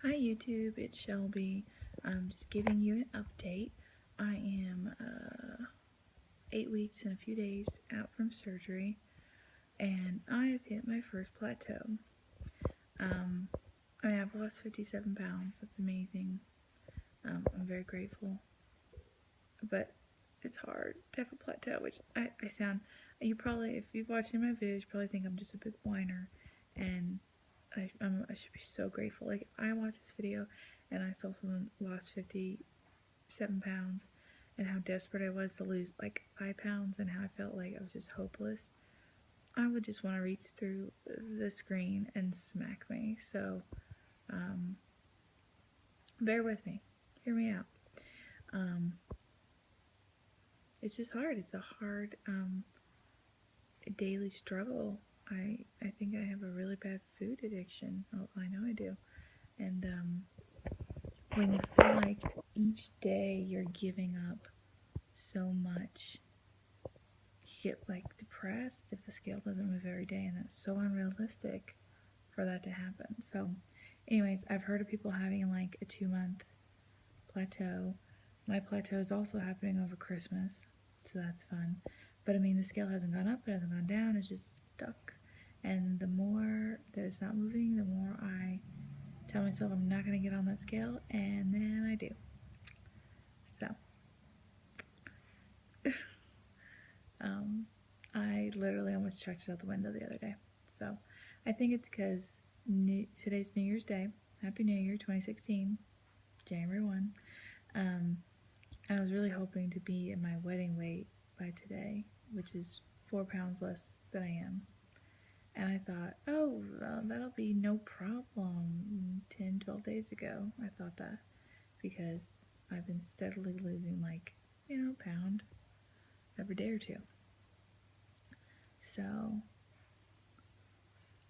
Hi YouTube, it's Shelby. I'm just giving you an update. I am 8 weeks and a few days out from surgery, and I have hit my first plateau. Um, I've lost 57 pounds. That's amazing. I'm very grateful, but it's hard to have a plateau, which I sound. You probably, if you've watched any of my videos, you probably think I'm just a big whiner, and I should be so grateful. Like, I watched this video and I saw someone lost 57 pounds and how desperate I was to lose like 5 pounds and how I felt like I was just hopeless. I would just want to reach through the screen and smack me. So, um, bear with me. Hear me out. Um, it's just hard. It's a hard daily struggle. I think I have a really bad food addiction. Oh, I know I do. And when you feel like each day you're giving up so much, you get like depressed if the scale doesn't move every day, and that's so unrealistic for that to happen. So, anyways, I've heard of people having like a 2 month plateau. My plateau is also happening over Christmas, so that's fun. But I mean, the scale hasn't gone up, it hasn't gone down, it's just stuck. And the more that it's not moving, the more I tell myself I'm not going to get on that scale, and then I do. So, I literally almost chucked it out the window the other day. So, I think it's because today's New Year's Day. Happy New Year 2016, January 1. And I was really hoping to be at my wedding weight by today, which is 4 pounds less than I am. And I thought, oh, well, that'll be no problem. 10, 12 days ago, I thought that because I've been steadily losing like, a pound every day or two. So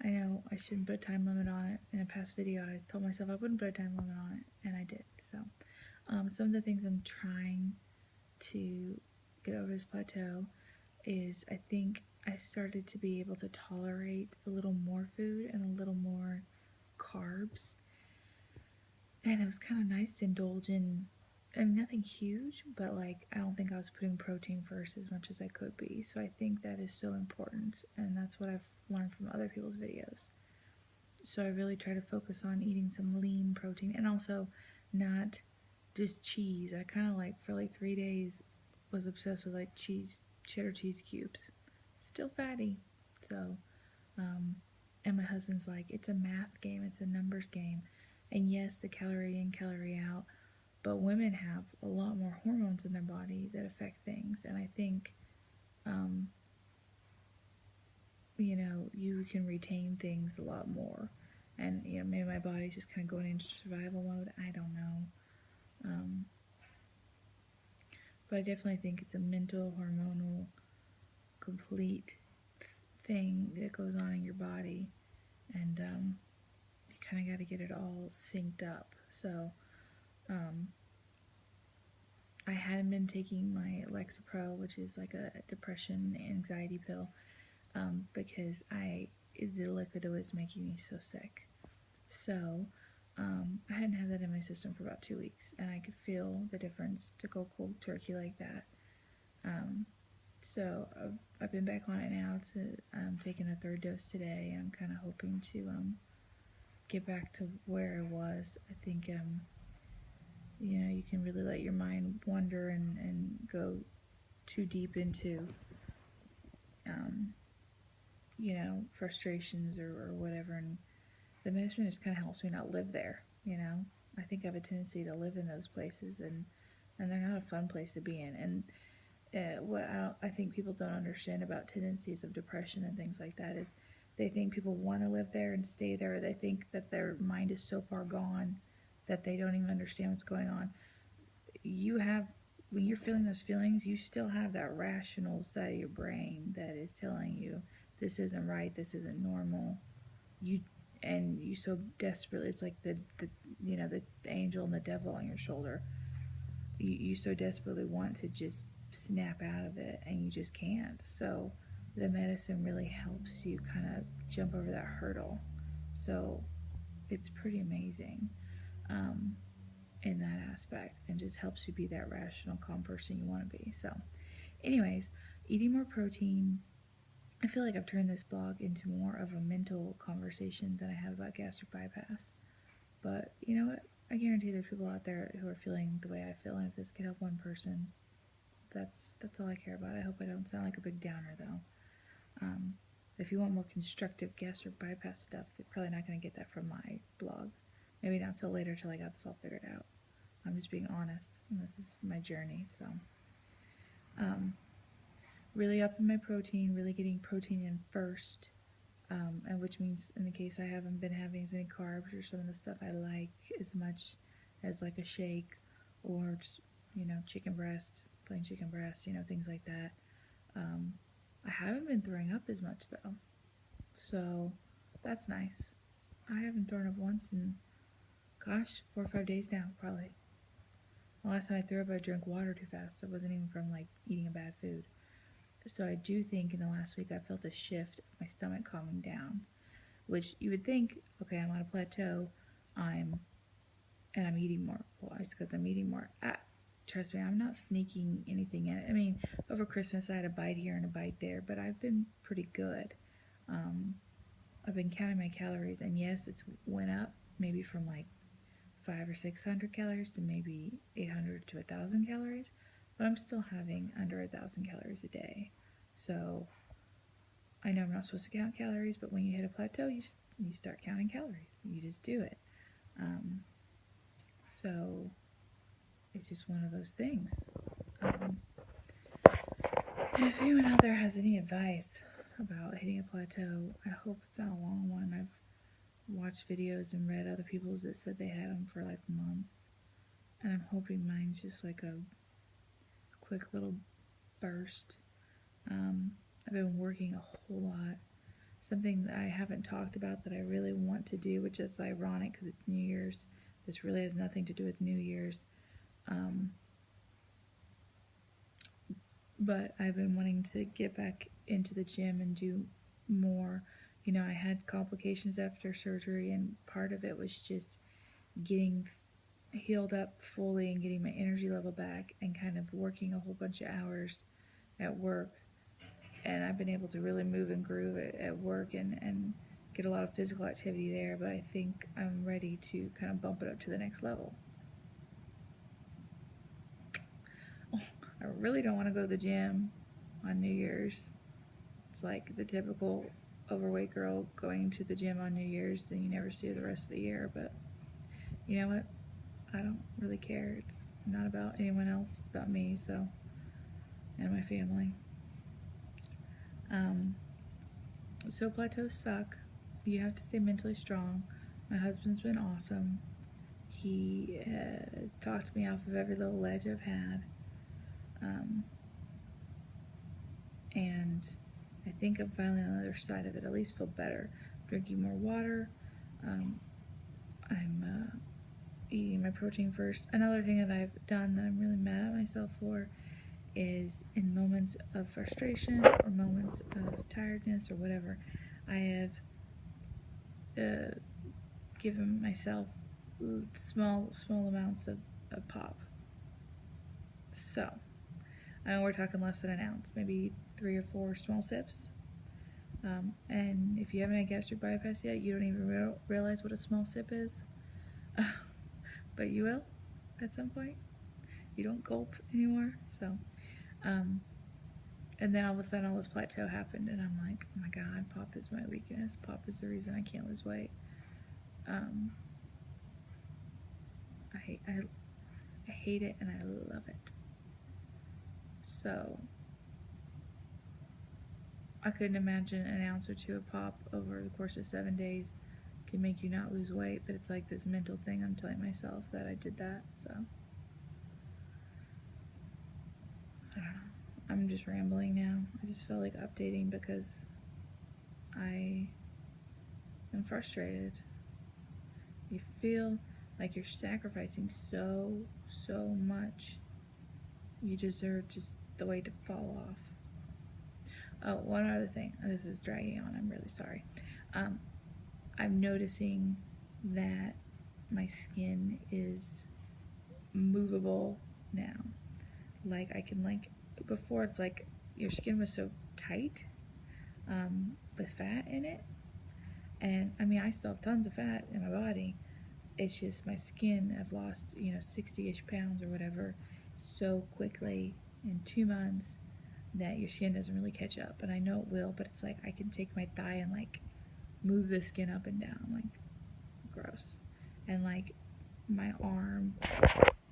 I know I shouldn't put a time limit on it. In a past video, I told myself I wouldn't put a time limit on it, and I did. So some of the things I'm trying to get over this plateau is I think I started to be able to tolerate a little more food and a little more carbs. And it was kind of nice to indulge in, I mean, nothing huge, but like I don't think I was putting protein first as much as I could be. So I think that is so important, and that's what I've learned from other people's videos. So I really try to focus on eating some lean protein and also not just cheese. I kind of like for like 3 days was obsessed with like cheddar cheese cubes. Still fatty. So, and my husband's like, it's a math game, it's a numbers game. And yes, the calorie in, calorie out, but women have a lot more hormones in their body that affect things. And I think, you can retain things a lot more. And, maybe my body's just kind of going into survival mode. I don't know. But I definitely think it's a mental, hormonal, complete thing that goes on in your body. And you kind of got to get it all synced up. So I hadn't been taking my Lexapro, which is like a depression anxiety pill, because the liquid was making me so sick. So I hadn't had that in my system for about 2 weeks, and I could feel the difference to go cold turkey like that. So I've been back on it now. I'm taking a third dose today, and I'm kind of hoping to get back to where I was. I think you can really let your mind wander and go too deep into frustrations or whatever, and the medicine just kind of helps me not live there. I think I have a tendency to live in those places, and they're not a fun place to be in. And what I think people don't understand about tendencies of depression and things like that is they think people want to live there and stay there. They think that their mind is so far gone that they don't even understand what's going on. When you're feeling those feelings, you still have that rational side of your brain that is telling you this isn't right, this isn't normal. You so desperately, it's like the angel and the devil on your shoulder. You so desperately want to just snap out of it, and you just can't. So the medicine really helps you kind of jump over that hurdle. So it's pretty amazing. in that aspect, and just helps you be that rational, calm person you want to be. So, anyways, eating more protein. I feel like I've turned this blog into more of a mental conversation than I have about gastric bypass. But you know what? I guarantee there's people out there who are feeling the way I feel, and if this could help one person, that's all I care about. I hope I don't sound like a big downer, though. Um, if you want more constructive gastric bypass stuff, they're probably not going to get that from my blog. Maybe not till later, till I got this all figured out. I'm just being honest, and this is my journey. So, um, really upping my protein, really getting protein in first, and which means in the case I haven't been having as many carbs or some of the stuff I like as much as like a shake or just, chicken breast, plain chicken breast, things like that. Um, I haven't been throwing up as much though, so that's nice. I haven't thrown up once in, gosh, 4 or 5 days now, probably. The last time I threw up, I drank water too fast. It wasn't even from like eating a bad food. So I do think in the last week I felt a shift of my stomach calming down, which you would think, okay, I'm on a plateau, I'm eating more. Well, it's because I'm eating more. Trust me, I'm not sneaking anything in. I mean, over Christmas I had a bite here and a bite there, but I've been pretty good. I've been counting my calories, and yes, it's went up maybe from like 500 or 600 calories to maybe 800 to 1,000 calories, but I'm still having under 1,000 calories a day. So I know I'm not supposed to count calories, but when you hit a plateau, you start counting calories. You just do it. So it's just one of those things. If anyone out there has any advice about hitting a plateau, I hope it's not a long one. I've watched videos and read other people's that said they had them for like months, and I'm hoping mine's just like a quick little burst. I've been working a whole lot. Something that I haven't talked about that I really want to do, which is ironic because it's New Year's. This really has nothing to do with New Year's. But I've been wanting to get back into the gym and do more. I had complications after surgery, and part of it was just getting healed up fully and getting my energy level back and kind of working a whole bunch of hours at work. And I've been able to really move and groove at work and get a lot of physical activity there, but I think I'm ready to kind of bump it up to the next level. I really don't want to go to the gym on New Year's. It's like the typical overweight girl going to the gym on New Year's and you never see her the rest of the year, but you know what? I don't really care. It's not about anyone else, it's about me, so, and my family. So plateaus suck. You have to stay mentally strong. My husband's been awesome. He has talked me off of every little ledge I've had. And I think I'm finally on the other side of it. At least feel better. Drinking more water. I'm eating my protein first. Another thing that I've done that I'm really mad at myself for is in moments of frustration or moments of tiredness or whatever, I have given myself small amounts of pop. So, I know we're talking less than an ounce, maybe 3 or 4 small sips. And if you haven't had gastric bypass yet, you don't even realize what a small sip is. But you will at some point. You don't gulp anymore. So, and then all of a sudden all this plateau happened, and I'm like, oh my god, pop is my weakness. Pop is the reason I can't lose weight. I hate it and I love it. So I couldn't imagine an ounce or 2 of pop over the course of 7 days can make you not lose weight, but it's like this mental thing I'm telling myself that I did that, so I don't know. I'm just rambling now. I just felt like updating because I am frustrated. You feel like you're sacrificing so much. You deserve just the weight to fall off. Oh, one other thing. This is dragging on. I'm really sorry. I'm noticing that my skin is movable now. Like I can like, before it's like your skin was so tight with fat in it, and I mean I still have tons of fat in my body. It's just my skin, I've lost 60-ish pounds or whatever so quickly in 2 months that your skin doesn't really catch up. And I know it will, but it's like I can take my thigh and like move the skin up and down, like gross. And like my arm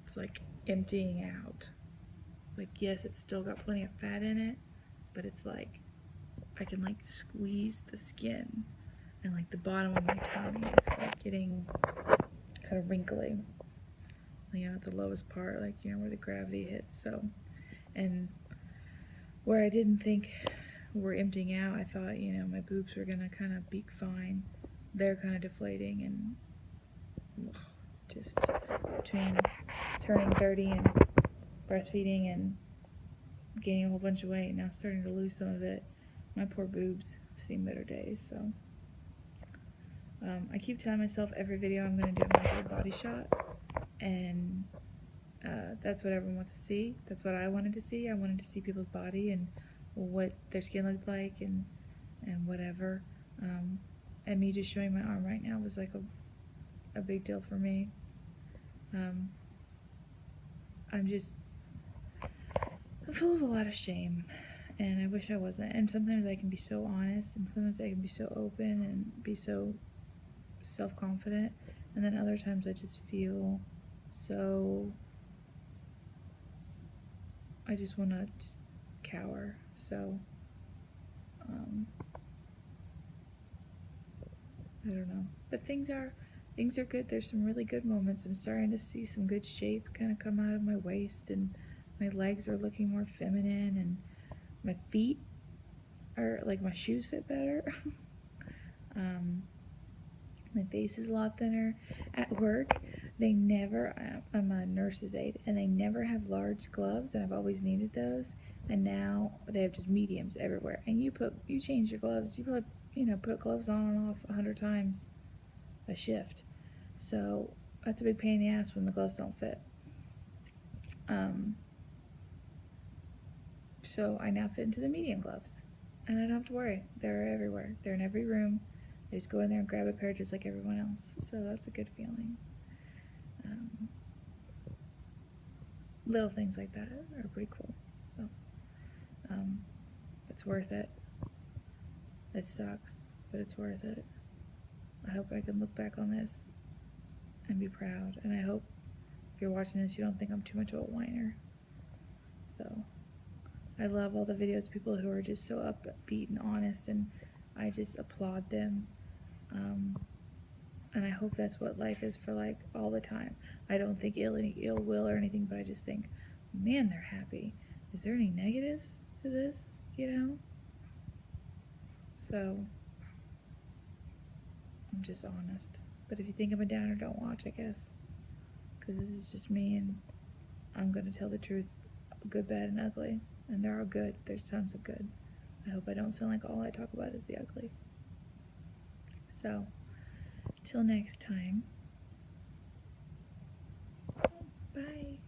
is like emptying out. Like, yes, it's still got plenty of fat in it, but it's like I can like squeeze the skin, and like the bottom of my tummy is like getting kind of wrinkly, at the lowest part, like where the gravity hits. So, and where I didn't think were emptying out, I thought my boobs were gonna kind of be fine. They're kind of deflating, and just between turning 30 and breastfeeding and gaining a whole bunch of weight, now starting to lose some of it, my poor boobs have seen better days. So I keep telling myself every video I'm going to do my third body shot, and that's what everyone wants to see. That's what I wanted to see. I wanted to see people's body and what their skin looked like and whatever. And me just showing my arm right now was like a big deal for me. I'm full of a lot of shame, and I wish I wasn't. And sometimes I can be so honest, and sometimes I can be so open and be so self-confident, and then other times I just feel so, I just want to just cower. So I don't know, but things are good. There's some really good moments. I'm starting to see some good shape kind of come out of my waist, and my legs are looking more feminine, and my feet are like, my shoes fit better. My face is a lot thinner. At work, they never, I'm a nurse's aide, and they never have large gloves, and I've always needed those, and now they have just mediums everywhere. And you change your gloves, you probably, put gloves on and off 100 times a shift. So that's a big pain in the ass when the gloves don't fit. So I now fit into the medium gloves, and I don't have to worry. They're everywhere. They're in every room. I just go in there and grab a pair just like everyone else. So that's a good feeling. Little things like that are pretty cool. So it's worth it. It sucks, but it's worth it. I hope I can look back on this and be proud. And I hope if you're watching this, you don't think I'm too much of a whiner. So I love all the videos, people who are just so upbeat and honest, and I just applaud them. And I hope that's what life is for, like, all the time. I don't think ill will or anything, but I just think, man, they're happy. Is there any negatives to this, So I'm just honest. But if you think I'm a downer, don't watch, I guess, because this is just me, and I'm gonna tell the truth, good, bad, and ugly. And they're all good. There's tons of good. I hope I don't sound like all I talk about is the ugly. So, till next time. Bye.